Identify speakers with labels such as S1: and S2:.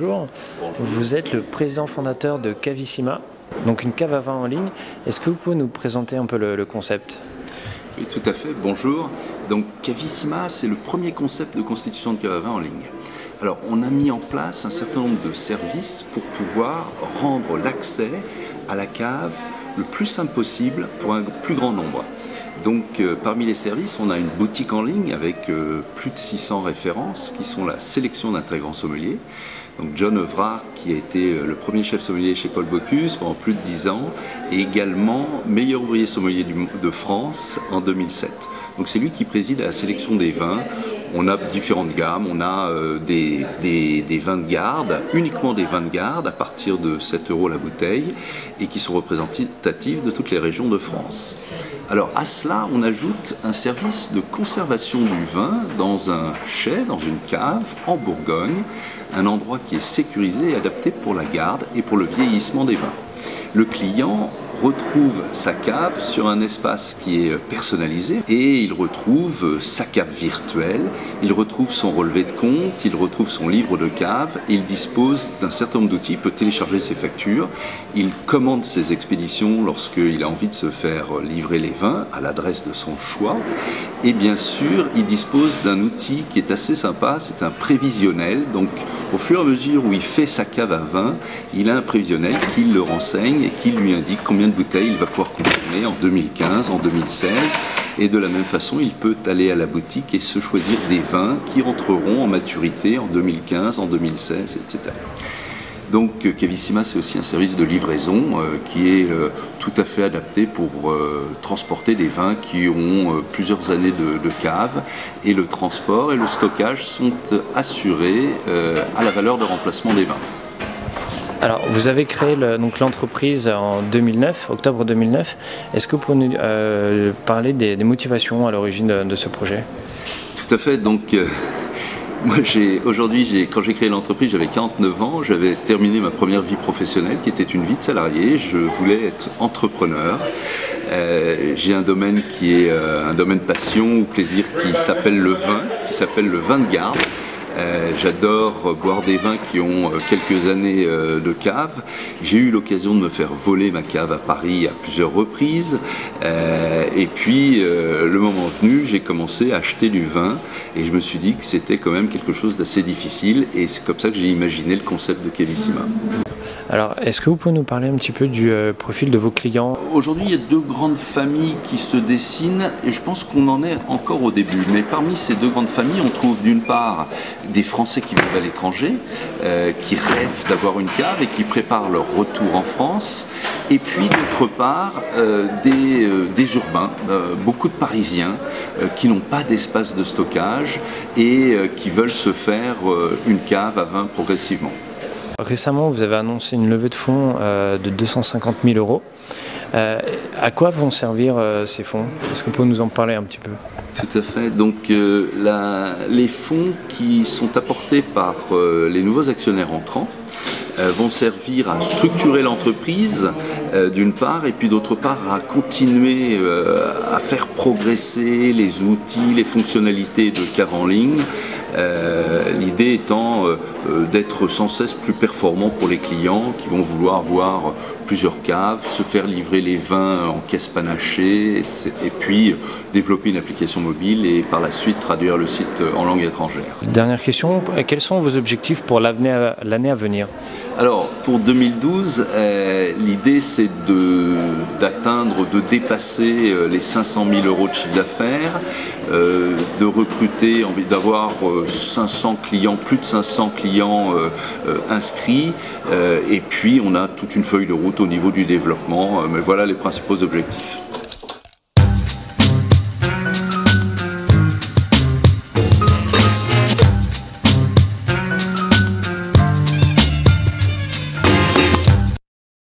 S1: bonjour. Vous êtes le président fondateur de Cavissima, donc une cave à vin en ligne. Est-ce que vous pouvez nous présenter un peu le concept?
S2: Oui, tout à fait, bonjour. Donc Cavissima, c'est le premier concept de constitution de cave à vin en ligne. Alors on a mis en place un certain nombre de services pour pouvoir rendre l'accès à la cave le plus simple possible pour un plus grand nombre. Donc parmi les services, on a une boutique en ligne avec plus de 600 références qui sont la sélection d'un très grand sommelier. Donc John Evrard, qui a été le premier chef sommelier chez Paul Bocuse pendant plus de 10 ans, et également meilleur ouvrier sommelier de France en 2007. Donc c'est lui qui préside à la sélection des vins. On a différentes gammes, on a des vins de garde, uniquement des vins de garde à partir de 7 € la bouteille et qui sont représentatifs de toutes les régions de France. Alors à cela, on ajoute un service de conservation du vin dans un chai, dans une cave en Bourgogne, un endroit qui est sécurisé et adapté pour la garde et pour le vieillissement des vins. Le client retrouve sa cave sur un espace qui est personnalisé et il retrouve sa cave virtuelle, il retrouve son relevé de compte, il retrouve son livre de cave, et il dispose d'un certain nombre d'outils, il peut télécharger ses factures, il commande ses expéditions lorsqu'il a envie de se faire livrer les vins à l'adresse de son choix, et bien sûr il dispose d'un outil qui est assez sympa, c'est un prévisionnel. Donc au fur et à mesure où il fait sa cave à vin, il a un prévisionnel qui le renseigne et qui lui indique combien de bouteilles il va pouvoir consommer en 2015, en 2016, et de la même façon il peut aller à la boutique et se choisir des vins qui rentreront en maturité en 2015, en 2016, etc. Donc Cavissima, c'est aussi un service de livraison qui est tout à fait adapté pour transporter des vins qui ont plusieurs années de cave, et le transport et le stockage sont assurés à la valeur de remplacement des vins.
S1: Alors, vous avez créé l'entreprise en 2009, octobre 2009. Est-ce que vous pouvez nous parler des motivations à l'origine de ce projet?
S2: Tout à fait. Donc, moi, aujourd'hui, quand j'ai créé l'entreprise, j'avais 49 ans. J'avais terminé ma première vie professionnelle, qui était une vie de salarié. Je voulais être entrepreneur. J'ai un domaine qui est un domaine passion ou plaisir qui s'appelle le vin de garde. J'adore boire des vins qui ont quelques années de cave. J'ai eu l'occasion de me faire voler ma cave à Paris à plusieurs reprises. Et puis, le moment venu, j'ai commencé à acheter du vin et je me suis dit que c'était quand même quelque chose d'assez difficile, et c'est comme ça que j'ai imaginé le concept de Cavissima.
S1: Alors, est-ce que vous pouvez nous parler un petit peu du profil de vos clients?
S2: Aujourd'hui, il y a deux grandes familles qui se dessinent et je pense qu'on en est encore au début. Mais parmi ces deux grandes familles, on trouve d'une part des Français qui vivent à l'étranger, qui rêvent d'avoir une cave et qui préparent leur retour en France. Et puis d'autre part, des urbains, beaucoup de Parisiens qui n'ont pas d'espace de stockage et qui veulent se faire une cave à vin progressivement.
S1: Récemment, vous avez annoncé une levée de fonds de 250 000 €. À quoi vont servir ces fonds? Est-ce que vous pouvez nous en parler un petit peu?
S2: Tout à fait. Donc les fonds qui sont apportés par les nouveaux actionnaires entrants vont servir à structurer l'entreprise d'une part, et puis d'autre part à continuer à faire progresser les outils, les fonctionnalités de cave en ligne. L'idée étant d'être sans cesse plus performant pour les clients qui vont vouloir voir plusieurs caves, se faire livrer les vins en caisse panachée, et puis développer une application mobile et par la suite traduire le site en langue étrangère.
S1: Dernière question, quels sont vos objectifs pour l'année à venir?
S2: Alors pour 2012, l'idée c'est d'atteindre, de dépasser les 500 000 € de chiffre d'affaires, de recruter, d'avoir 500 clients, plus de 500 clients inscrits, et puis on a toute une feuille de route au niveau du développement, mais voilà les principaux objectifs.